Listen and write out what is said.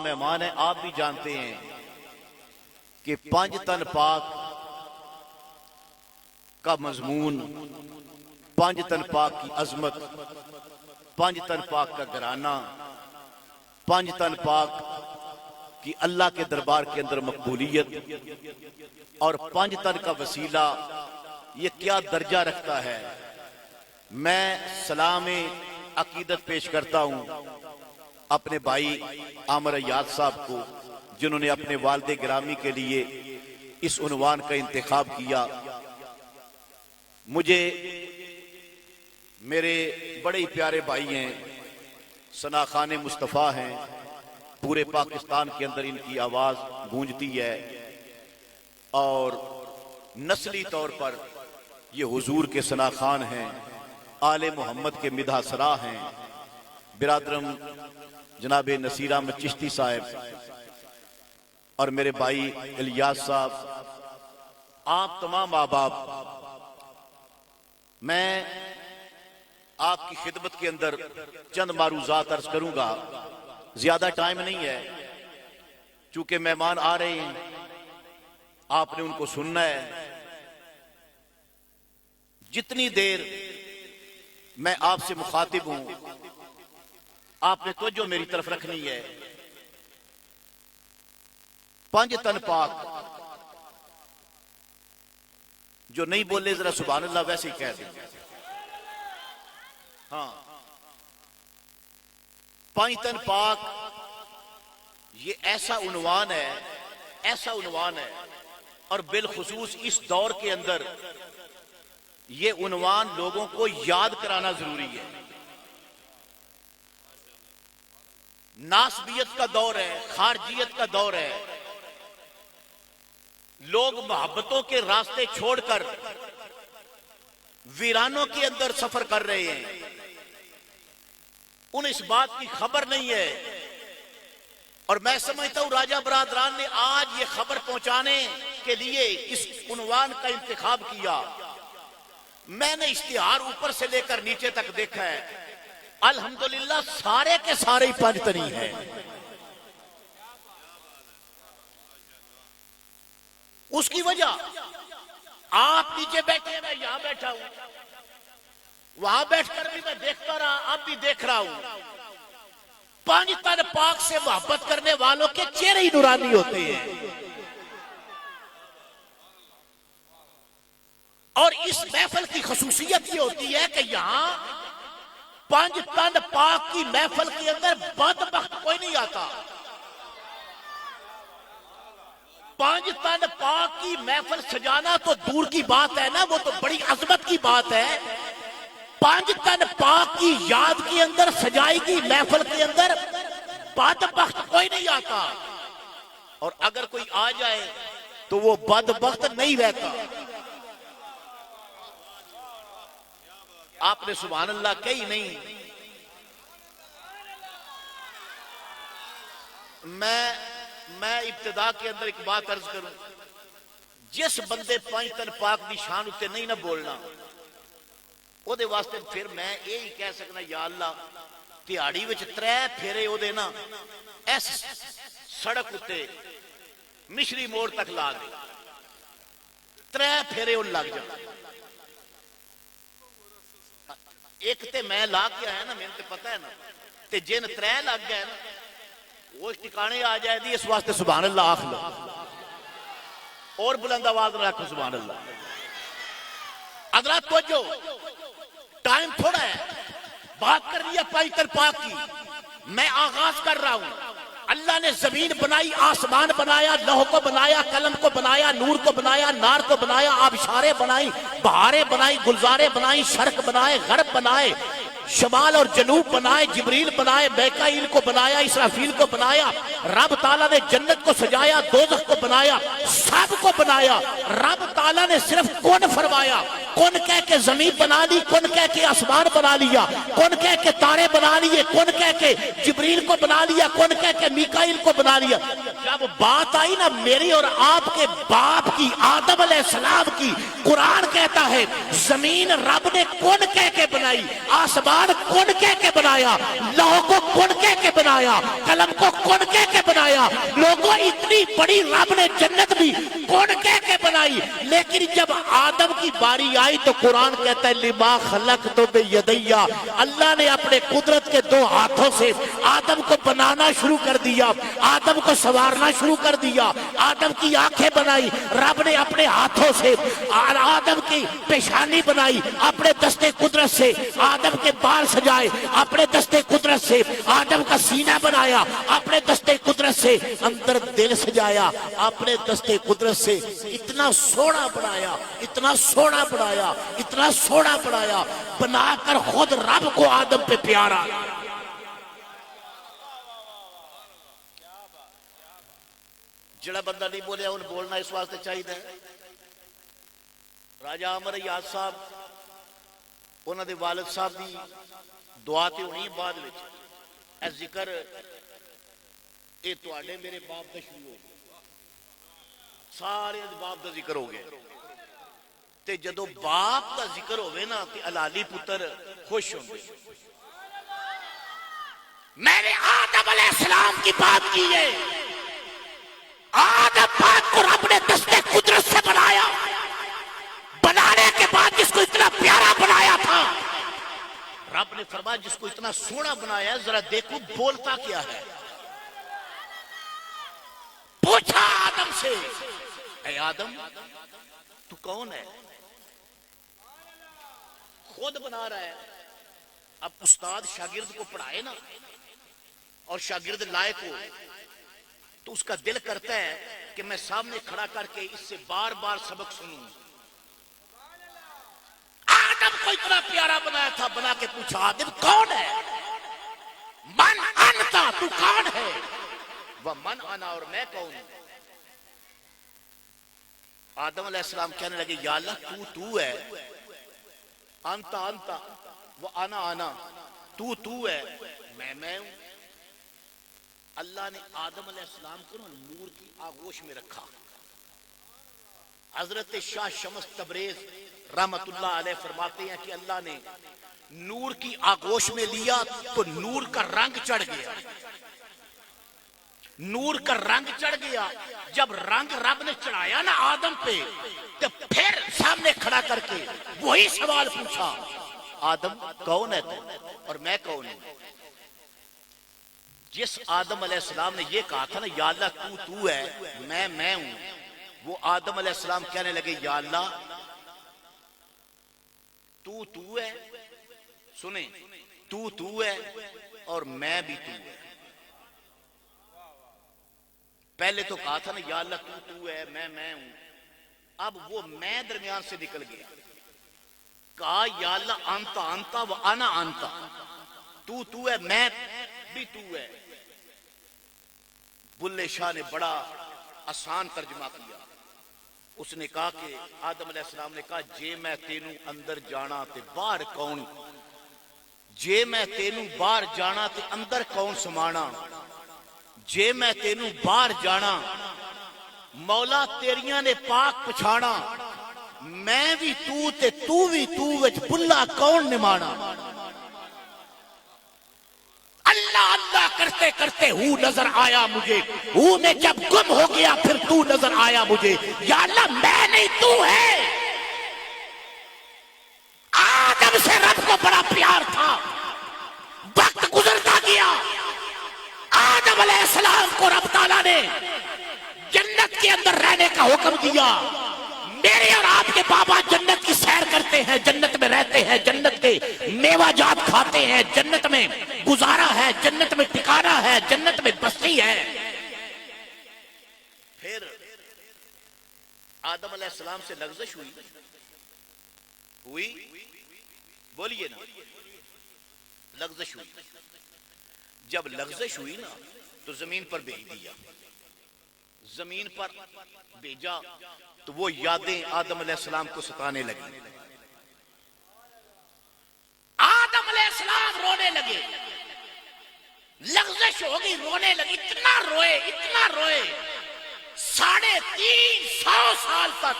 مہمان ہیں، آپ بھی جانتے ہیں کہ پانچ تن پاک کا مضمون، پانچ تن پاک کی عظمت، پانچ تن پاک کا گھرانہ، پانچ تن پاک کی اللہ کے دربار کے اندر مقبولیت اور پانچ تن کا وسیلہ یہ کیا درجہ رکھتا ہے۔ میں سلام عقیدت پیش کرتا ہوں اپنے بھائی عامر ایاد صاحب کو، جنہوں نے اپنے والد گرامی کے لیے اس عنوان کا انتخاب کیا۔ مجھے میرے بڑے ہی پیارے بھائی ہیں، ثنا خان مصطفیٰ ہیں، پورے پاکستان کے اندر ان کی آواز گونجتی ہے، اور نسلی طور پر یہ حضور کے ثنا خان ہیں، آل محمد کے مدح سرا ہیں، برادرم جناب نصیر احمد چشتی صاحب اور میرے بھائی الیاس صاحب، آپ تمام احباب، میں آپ کی خدمت کے اندر چند معروضات عرض کروں گا، زیادہ ٹائم نہیں ہے، چونکہ مہمان آ رہے ہیں، آپ نے ان کو سننا ہے۔ جتنی دیر میں آپ سے مخاطب ہوں، آپ نے توجہ میری طرف رکھنی ہے۔ پانچ تن پاک، جو نہیں بولے ذرا سبحان اللہ ویسے ہی کہہ دیں۔ ہاں، پانچ تن پاک یہ ایسا عنوان ہے، ایسا عنوان ہے، اور بالخصوص اس دور کے اندر یہ عنوان لوگوں کو یاد کرانا ضروری ہے۔ ناسبیت کا دور ہے، خارجیت کا دور ہے، لوگ محبتوں کے راستے چھوڑ کر ویرانوں کے اندر سفر کر رہے ہیں، انہیں اس بات کی خبر نہیں ہے، اور میں سمجھتا ہوں راجہ برادران نے آج یہ خبر پہنچانے کے لیے اس عنوان کا انتخاب کیا۔ میں نے اشتہار اوپر سے لے کر نیچے تک دیکھا ہے، الحمدللہ سارے کے سارے ہی پانچ تنی ہیں۔ اس کی وجہ آپ نیچے بیٹھے، میں یہاں بیٹھا ہوں، وہاں بیٹھ کر بھی میں دیکھتا رہا، اب بھی دیکھ رہا ہوں، پانچ تن پاک سے محبت کرنے والوں کے چہرے ہی نورانی ہوتے ہیں۔ اور اس محفل کی خصوصیت یہ ہوتی ہے کہ یہاں پانچ تن پاک کی محفل کے اندر بدبخت کوئی نہیں آتا۔ پانچ تن پاک کی محفل سجانا تو دور کی بات ہے نا، وہ تو بڑی عظمت کی بات ہے۔ پانچ تن پاک کی یاد کے اندر سجائی گئی محفل کے اندر بدبخت کوئی نہیں آتا، اور اگر کوئی آ جائے تو وہ بدبخت نہیں رہتا۔ آپ نے سبحان اللہ کہی نہیں۔ میں ابتدا کے اندر ایک بات عرض کروں، جس بندے پانچ تن پاک دی شان اتے نہیں نہ بولنا، او دے واسطے پھر میں یہی کہہ سکنا، یا اللہ تہاڑی وچ 3 پھیرے او دے نا اس سڑک اتے مشری موڑ تک لا دے، 3 پھیرے او لگ جائے۔ ایک تے میں لا کے آیا نا، میں تے پتہ ہے نا، تے جن 3 لگ گئے نا وہ ٹھکانے آ جائے دی، اس واسطے سبحان اللہ آخ لو، اور بلند آواز رکھو سبحان اللہ۔ حضرات توجہ، ٹائم تھوڑا ہے، بات کر رہی ہے پانچ تن پاک کی، میں آغاز کر رہا ہوں۔ اللہ نے زمین بنائی، آسمان بنایا، لوح کو بنایا، قلم کو بنایا، نور کو بنایا، نار کو بنایا، آبشاریں بنائی، بہاریں بنائی، گلزاریں بنائی، شرق بنائے، غرب بنائے، شمال اور جنوب بنائے، جبریل بنائے، میکائیل کو بنایا، اسرافیل کو بنایا، رب تعالیٰ نے جنت کو سجایا، دوزخ کو بنایا، سب کو بنایا۔ رب تعالیٰ نے صرف کون فرمایا، کون کہہ کے زمین بنا لی، کون کہہ کے آسمان بنا لیا، کون کہہ کے تارے بنا لیے، کون کہہ کے جبریل کو بنا لیا، کون کہہ کے میکائیل کو بنا لیا۔ جب بات آئی نا میری اور آپ کے باپ کی، آدم علیہ السلام کی، قرآن کہتا ہے زمین رب نے کون کہہ کے بنائی، آسمان کون کہہ کے بنایا، لوح کو کون کہہ کے بنایا، قلم کو کون کہہ کے بنایا۔ آیا. لوگوں اتنی بڑی رب نے جنت بھی کون کہہ کے بنائی, لیکن جب آدم کی باری آئی تو قرآن کہتا ہے لما خلقت بیدیا, اللہ نے اپنے قدرت کے دو ہاتھوں سے آدم کو بنانا شروع کر دیا, آدم کو سنوارنا شروع کر دیا. آدم کی آنکھیں بنائی رب نے اپنے ہاتھوں سے, آدم کی پیشانی بنائی اپنے دستے قدرت سے, آدم کے بال سجائے اپنے دستے قدرت سے, آدم کا سینہ بنایا اپنے دستے قدرت سے, اندر دل سجایا اپنے دستے قدرت سے. اتنا سونا بنایا, اتنا سونا بنایا, اتنا سونا بنایا, بنا کر خود رب کو آدم پہ پیارا. جڑا بندہ نہیں بولیا ان بولنا اس واسطے چاہیے. راجہ عمر یاد صاحب انہوں دے والد صاحب دی دعا تے ہونی بعد وچ اے ذکر اے تواڈے میرے باپ دا شروع ہو گیا, سارے باپ دا ذکر ہو گیا. تے جدو باپ دا ذکر ہوئے نا تے علالی پتر خوش ہوں. میں نے آدم علیہ السلام کی بات کی ہے. آدم پاک کو رب نے دستے قدرت سے بنایا, بنانے کے بعد جس کو اتنا پیارا بنایا تھا رب نے فرمایا جس کو اتنا سونا بنایا ہے ذرا دیکھو بولتا کیا ہے. پوچھا آدم سے اے آدم تو کون ہے؟ خود بنا رہا ہے. اب استاد شاگرد کو پڑھائے نا اور شاگرد لائق ہو تو اس کا دل کرتا ہے کہ میں سامنے کھڑا کر کے اس سے بار بار سبق سنوں. آدم کو اتنا پیارا بنایا تھا, بنا کے پوچھا آدم کون ہے؟ من انتا, تو کون ہے؟ وہ من انا, اور میں کون ہوں؟ آدم علیہ السلام کہنے لگے یا اللہ تو ہے, انتا انتا وہ انا انا, تو ہے میں ہوں. اللہ نے آدم علیہ السلام کو نور کی آغوش میں رکھا. حضرت شاہ شمس تبریز رحمت اللہ علیہ فرماتے ہیں کہ اللہ نے نور کی آغوش میں لیا تو نور کا رنگ چڑھ گیا. نور کا رنگ چڑھ گیا. جب رنگ رب نے چڑھایا نا آدم پہ تو پھر سامنے کھڑا کر کے وہی سوال پوچھا آدم کون ہے تو, اور میں کون ہوں؟ جس آدم علیہ السلام نے یہ کہا تھا نا یا اللہ تو ہے میں ہوں, وہ آدم علیہ السلام کہنے لگے یا اللہ تو ہے, سنیں تو ہے اور میں بھی تو ہے. پہلے تو کہا تھا نا یا اللہ تو ہے میں ہوں, اب وہ میں درمیان سے نکل گیا. کہا یا اللہ انتا و انا انتا, تو ہے میں بھی تو ہے. بلے شاہ نے بڑا آسان ترجمہ کیا. اس نے کہا کہ آدم علیہ السلام نے کہا جے میں تینوں اندر جانا تے باہر کون, جے میں تینوں باہر جانا تے اندر کون سمانا, جے میں تینوں باہر جانا مولا تیریاں نے پاک پچھانا, میں بھی تو بھی تو وچ بلا کون نمانا. اللہ اللہ کرتے کرتے ہوں نظر آیا مجھے, ہوں میں جب گم ہو گیا پھر تو نظر آیا مجھے. یا اللہ میں نہیں تو ہے. آدم سے رب کو بڑا پیار تھا, وقت گزرتا گیا. آدم علیہ السلام کو رب تعالیٰ نے جنت کے اندر رہنے کا حکم دیا. میرے اور آپ کے بابا جنت کی سیر کرتے ہیں, جنت میں رہتے ہیں, جنت کے میوہ جات کھاتے ہیں, جنت میں گزارا ہے, جنت میں ٹھکانہ ہے, جنت میں بستی ہے. پھر آدم علیہ السلام سے لغزش ہوئی بولیے نا, لغزش ہوئی. جب لغزش ہوئی نا تو زمین پر بھیج دیا. زمین پر بھیجا تو وہ یادیں آدم علیہ السلام کو ستانے لگی. آدم علیہ السلام رونے لگے, لغزش ہو گئی, رونے لگے. اتنا روئے 350 سال تک